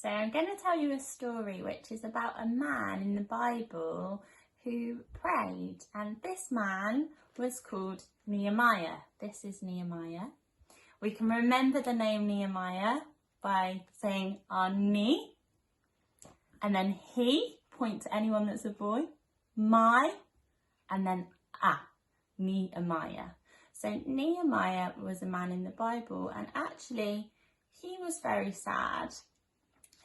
So I'm going to tell you a story which is about a man in the Bible who prayed, and this man was called Nehemiah. This is Nehemiah. We can remember the name Nehemiah by saying our knee, and then he, point to anyone that's a boy, my, and then Nehemiah. So Nehemiah was a man in the Bible, and actually he was very sad.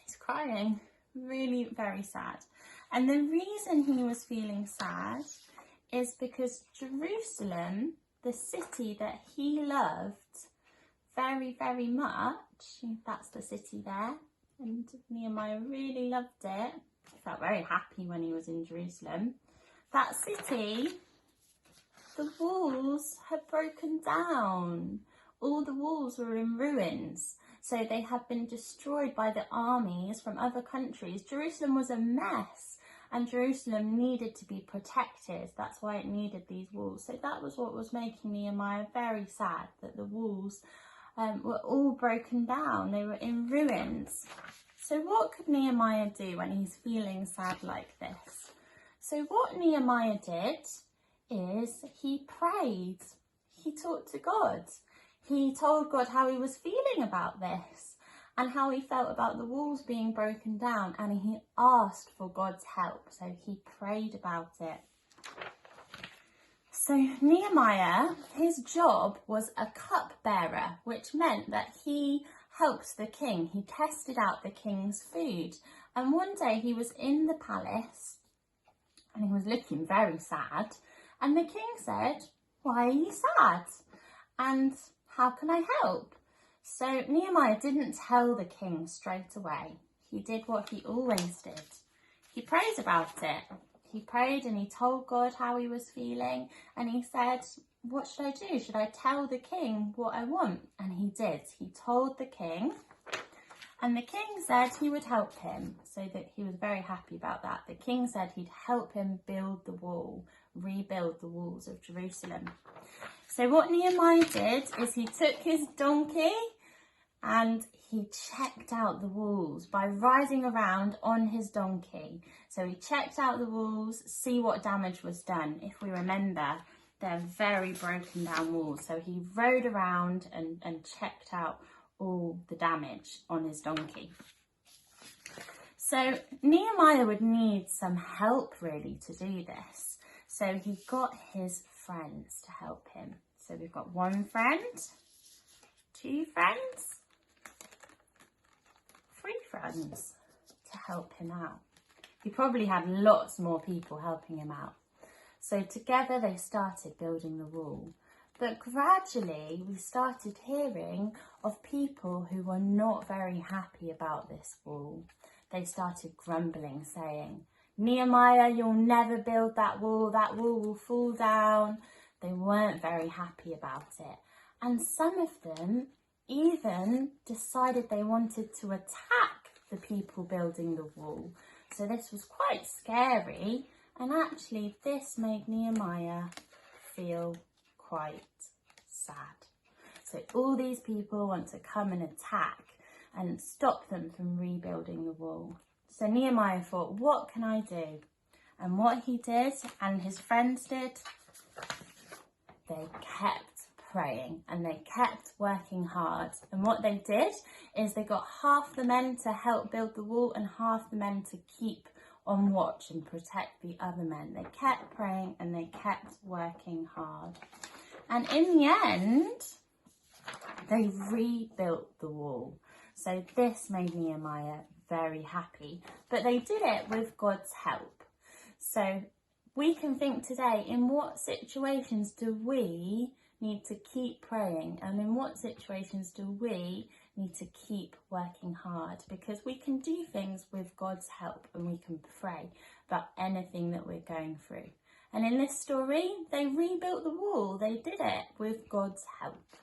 He's crying, really very sad. And the reason he was feeling sad is because Jerusalem, the city that he loved very, very much, that's the city there, and Nehemiah really loved it. He felt very happy when he was in Jerusalem. That city, the walls had broken down. All the walls were in ruins. So they had been destroyed by the armies from other countries. Jerusalem was a mess, and Jerusalem needed to be protected. That's why it needed these walls. So that was what was making Nehemiah very sad, that the walls were all broken down. They were in ruins. So what could Nehemiah do when he's feeling sad like this? So what Nehemiah did is he prayed. He talked to God. He told God how he was feeling about this and how he felt about the walls being broken down, and he asked for God's help. So he prayed about it. So Nehemiah, his job was a cupbearer, which meant that he helped the king. He tested out the king's food. And one day he was in the palace and he was looking very sad. And the king said, "Why are you sad? And how can I help?" So Nehemiah didn't tell the king straight away. He did what he always did. He prayed about it. He prayed and he told God how he was feeling, and he said, "What should I do? Should I tell the king what I want?" And he did. He told the king, and the king said he would help him, so that he was very happy about that. The king said he'd help him build the wall, rebuild the walls of Jerusalem. So what Nehemiah did is he took his donkey and he checked out the walls by riding around on his donkey. So he checked out the walls, see what damage was done. If we remember, they're very broken down walls. So he rode around and checked out all the damage on his donkey. So Nehemiah would need some help really to do this. So he got his friends to help him. So we've got one friend, two friends, three friends to help him out. He probably had lots more people helping him out. So together they started building the wall. But gradually we started hearing of people who were not very happy about this wall. They started grumbling, saying, "Nehemiah, you'll never build that wall will fall down." They weren't very happy about it. And some of them even decided they wanted to attack the people building the wall. So this was quite scary, and actually this made Nehemiah feel quite sad. So all these people want to come and attack and stop them from rebuilding the wall. So Nehemiah thought, what can I do? And what he did, and his friends did, they kept praying and they kept working hard. And what they did is they got half the men to help build the wall and half the men to keep on watch and protect the other men. They kept praying and they kept working hard. And in the end, they rebuilt the wall. So this made Nehemiah very happy. But they did it with God's help. So we can think today, in what situations do we need to keep praying, and in what situations do we need to keep working hard? Because we can do things with God's help and we can pray about anything that we're going through. And in this story, they rebuilt the wall. They did it with God's help.